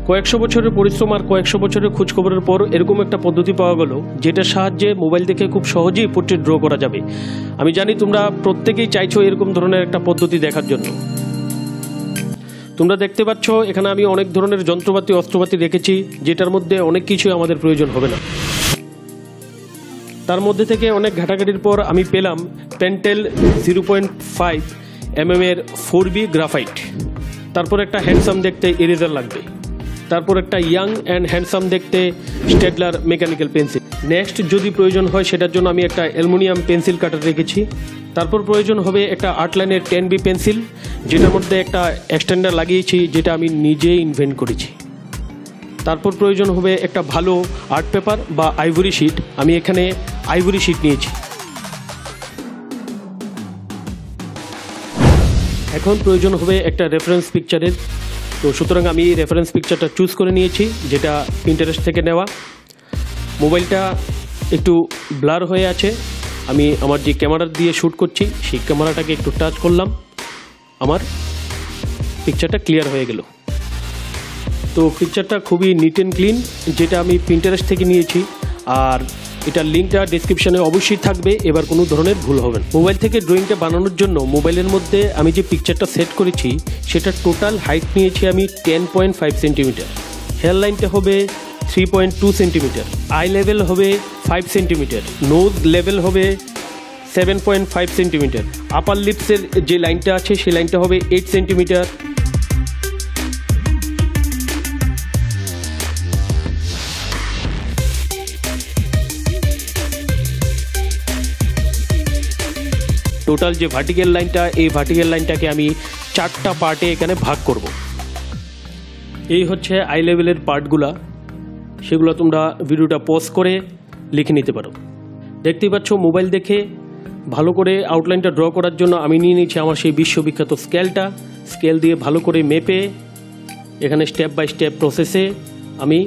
কয়েকশো বছরের পরিশ্রম আর কয়েকশো বছরের খোঁজখবরের পর এরকম একটা পদ্ধতি পাওয়া গেল যেটার সাহায্যে মোবাইল দেখে খুব সহজেই পোর্ট্রেট ড্র করা যাবে। আমি জানি তোমরা প্রত্যেকেই চাইছো এরকম ধরনের একটা পদ্ধতি দেখার জন্য। তোমরা দেখতে পাচ্ছ এখানে আমি অনেক ধরনের যন্ত্রপাতি অস্ত্রপাতি রেখেছি, যেটার মধ্যে অনেক কিছুই আমাদের প্রয়োজন হবে না। তার মধ্যে থেকে অনেক ঘাটাঘাটির পর আমি পেলাম পেন্টেল 0.5 mm এর 4B গ্রাফাইট। তারপর একটা হ্যান্ডসাম দেখতে ইরেজার লাগবে। তারপর একটা ইয়াং অ্যান্ড হ্যান্ডসাম দেখতে স্টেডলার মেকানিক্যাল পেন্সিল। নেক্সট যদি প্রয়োজন হয় সেটার জন্য আমি একটা অ্যালুমিনিয়াম পেন্সিল কাটার রেখেছি। তারপর প্রয়োজন হবে একটা আর্টলাইনের 10B পেন্সিল, যেটার মধ্যে একটা এক্সটেন্ডার লাগিয়েছি, যেটা আমি নিজে ইনভেন্ট করেছি। তারপর প্রয়োজন হবে একটা ভালো আর্ট পেপার বা আইভরি শিট। আমি এখানে আইভরি শিট নিয়েছি। এখন প্রয়োজন হবে একটা রেফারেন্স পিকচারের। তো সুতরাং আমি এই রেফারেন্স পিকচারটা চুজ করে নিয়েছি, যেটা পিন্টারেস্ট থেকে নেওয়া। মোবাইলটা একটু ব্লার হয়ে আছে। আমি আমার যে ক্যামেরা দিয়ে শ্যুট করছি সেই ক্যামেরাটাকে একটু টাচ করলাম, আমার পিকচারটা ক্লিয়ার হয়ে গেল। তো পিকচারটা খুবই নিট অ্যান্ড ক্লিন, যেটা আমি পিন্টারেস্ট থেকে নিয়েছি। আর এটার লিঙ্কটা ডেসক্রিপশনে অবশ্যই থাকবে, এবার কোনো ধরনের ভুল হবে না। মোবাইল থেকে ড্রয়িংটা বানানোর জন্য মোবাইলের মধ্যে আমি যে পিকচারটা সেট করেছি সেটার টোটাল হাইট নিয়েছি আমি 10.5 সেন্টিমিটার। হেয়ার লাইনটা হবে 3.2 সেন্টিমিটার। আই লেভেল হবে 5 সেন্টিমিটার। নোজ লেভেল হবে 7.5 সেন্টিমিটার। আপার লিপসের যে লাইনটা আছে সেই লাইনটা হবে 8 সেন্টিমিটার। টোটাল যে ভার্টিক্যাল লাইনটা, এই ভার্টিক্যাল লাইনটাকে আমি 4টা পার্টে এখানে ভাগ করব। এই হচ্ছে আই লেভেলের পার্টগুলা, সেগুলো তোমরা ভিডিওটা পজ করে লিখে নিতে পারো। দেখতেই পাচ্ছ মোবাইল দেখে ভালো করে আউটলাইনটা ড্র করার জন্য আমি নিয়ে নিয়েছি আমার সেই বিশ্ববিখ্যাত স্কেলটা। স্কেল দিয়ে ভালো করে মেপে এখানে স্টেপ বাই স্টেপ প্রসেসে আমি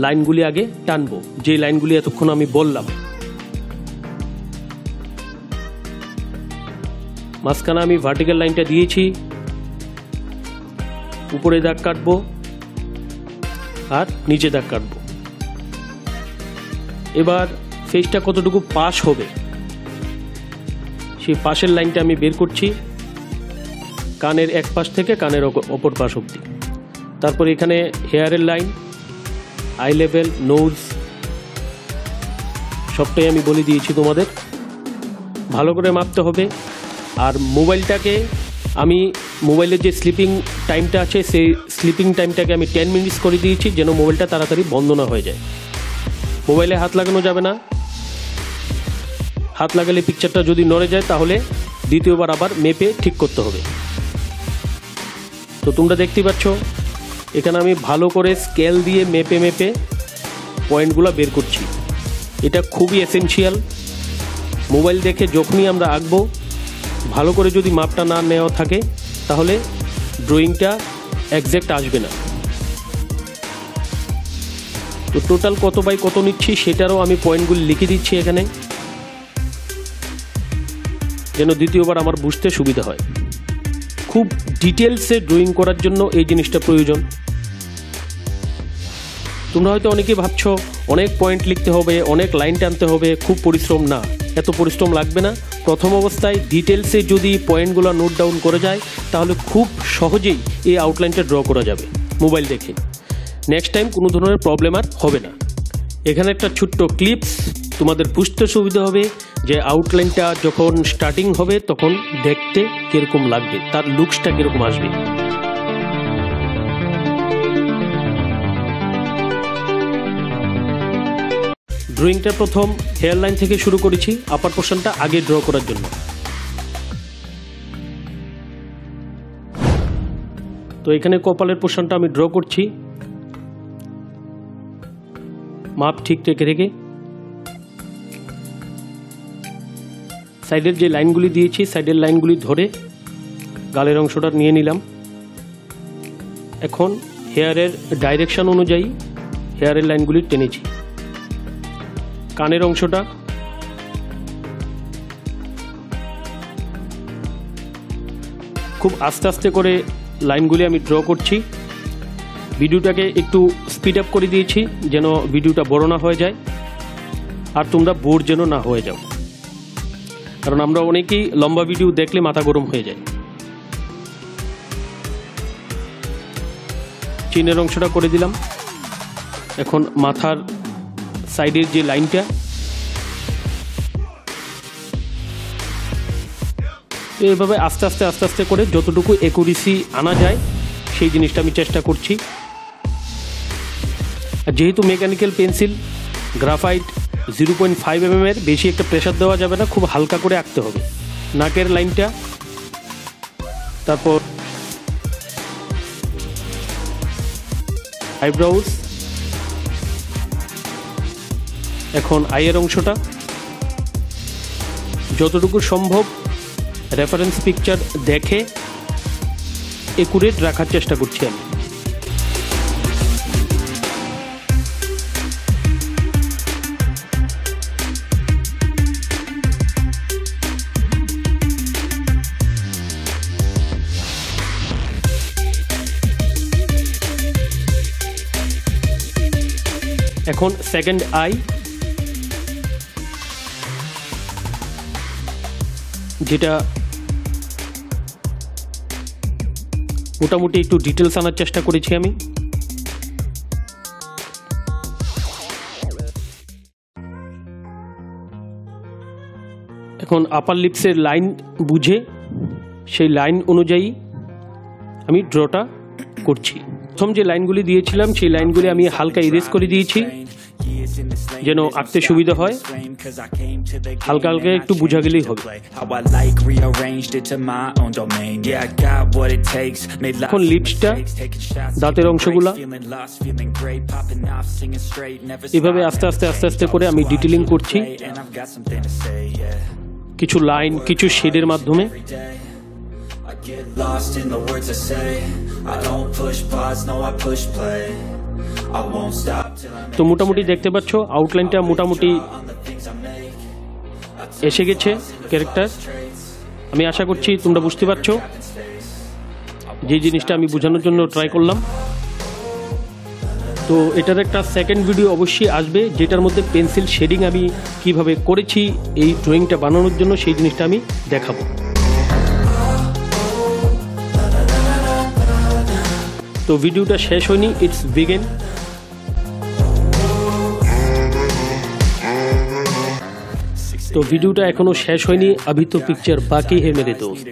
লাইনগুলি আগে টানবো, যে লাইনগুলি এতক্ষণ আমি বললাম। মাঝখানে আমি ভার্টিক্যাল লাইনটা দিয়েছি, উপরে দাগ কাটবো আর নিচে দাগ কাটবো। এবার ফেসটা কতটুকু পাশ হবে সেই পাশের লাইনটা আমি বের করছি, কানের এক পাশ থেকে কানের অপর পাশ অবধি। তারপর এখানে হেয়ারের লাইন, আই লেভেল, নোজ সবটাই আমি বলে দিয়েছি তোমাদের। ভালো করে মাপতে হবে। আর মোবাইলটাকে আমি মোবাইলের যে স্লিপিং টাইমটা আছে সেই স্লিপিং টাইমটাকে আমি 10 মিনিটস করে দিয়েছি, যেন মোবাইলটা তাড়াতাড়ি বন্ধ না হয়ে যায়। মোবাইলে হাত লাগানো যাবে না। হাত লাগালে পিকচারটা যদি নড়ে যায় তাহলে দ্বিতীয়বার আবার মেপে ঠিক করতে হবে। তো তোমরা দেখতেই পাচ্ছ এখানে আমি ভালো করে স্কেল দিয়ে মেপে মেপে পয়েন্টগুলো বের করছি। এটা খুবই এসেনশিয়াল। মোবাইল দেখে যখনই আমরা আঁকবো, ভালো করে যদি মাপটা না নেওয়া থাকে তাহলে ড্রয়িংটা একজ্যাক্ট আসবে না। তো টোটাল কত বাই কত নিচ্ছি সেটারও আমি পয়েন্টগুলি লিখে দিচ্ছি এখানে, যেন দ্বিতীয়বার আমার বুঝতে সুবিধা হয়। খুব ডিটেলসে ড্রয়িং করার জন্য এই জিনিসটা প্রয়োজন। তোমরা হয়তো অনেকেই ভাবছো অনেক পয়েন্ট লিখতে হবে, অনেক লাইন টানতে হবে, খুব পরিশ্রম। না, এত পরিশ্রম লাগবে না। প্রথম অবস্থায় ডিটেলসে যদি পয়েন্টগুলো নোট ডাউন করে যায় তাহলে খুব সহজেই এই আউটলাইনটা ড্র করা যাবে মোবাইল দেখে। নেক্সট টাইম কোনো ধরনের প্রবলেম আর হবে না। এখানে একটা ছোট্ট ক্লিপস, তোমাদের বুঝতে সুবিধা হবে যে আউটলাইনটা যখন স্টার্টিং হবে তখন দেখতে কীরকম লাগবে, তার লুকসটা কীরকম আসবে। ড্রয়িংটা প্রথম হেয়ার লাইন থেকে শুরু করেছি, আপার পোর্শনটা আগে ড্র করার জন্য। তো এখানে কপালের পোর্শনটা আমি ড্র করছি মাপ ঠিক রেখে রেখে। সাইডের যে লাইনগুলি দিয়েছি সাইডের লাইনগুলি ধরে গালের অংশটা নিয়ে নিলাম। এখন হেয়ারের ডাইরেকশন অনুযায়ী হেয়ারের লাইনগুলি টেনেছি। কানের অংশটা খুব আস্তে আস্তে করে লাইনগুলি আমি ড্র করছি। ভিডিওটাকে একটু স্পিড আপ করে দিয়েছি যেন ভিডিওটা বড় না হয়ে যায় আর তোমরা বোর যেন না হয়ে যাও, কারণ আমরা অনেকেই লম্বা ভিডিও দেখলে মাথা গরম হয়ে যায়। চিনের অংশটা করে দিলাম। এখন মাথার সাইডের যে লাইনটা, এইভাবে আস্তে আস্তে আস্তে আস্তে করে যতটুকু একুরেসি আনা যায় সেই জিনিসটা আমি চেষ্টা করছি। আর যেহেতু মেকানিক্যাল পেন্সিল, গ্রাফাইট 0.5 mm এর বেশি একটা প্রেশার দেওয়া যাবে না, খুব হালকা করে আঁকতে হবে। নাকের লাইনটা, তারপর আইব্রাউজ, এখন আইয়ের অংশটা যতটুকু সম্ভব রেফারেন্স পিকচার দেখে একুরেট রাখার চেষ্টা করছি আমি। এখন সেকেন্ড আই, যেটা মোটামুটি একটু ডিটেলস আনার চেষ্টা করেছি আমি। এখন আপার লিপসের লাইন বুঝে সেই লাইন অনুযায়ী আমি ড্রটা করছি। প্রথম যে লাইনগুলি দিয়েছিলাম সেই লাইনগুলি আমি হালকা ইরেজ করে দিয়েছি যেন আঁকতে সুবিধা হয়, হালকা হালকা একটু বোঝা গেলেই হবে। এখন লিপসটা, দাঁতের অংশগুলা এভাবে আস্তে আস্তে আস্তে আস্তে করে আমি ডিটেলিং করছি কিছু লাইন, কিছু শেডের মাধ্যমে। Get lost in the words I say. I don't push pause, no I push play. I won't stop till I'm তো মোটামুটি দেখতে পাচ্ছ আউটলাইনটা মোটামুটি এসে গেছে ক্যারেক্টার। আমি আশা করছি তোমরা বুঝতে পারছো যে জিনিসটা আমি বোঝানোর জন্য ট্রাই করলাম। তো এটার একটা সেকেন্ড ভিডিও অবশ্যই আসবে যেটার মধ্যে পেন্সিল শেডিং আমি কিভাবে করেছি এই ড্রয়িংটা বানানোর জন্য, সেই জিনিসটা আমি দেখাবো। তো ভিডিওটা শেষ হয়নি, ইটস বিগিন। তো ভিডিওটা এখনো শেষ হয়নি, अभी तो पिक्चर बाकी है मेरे दोस्त।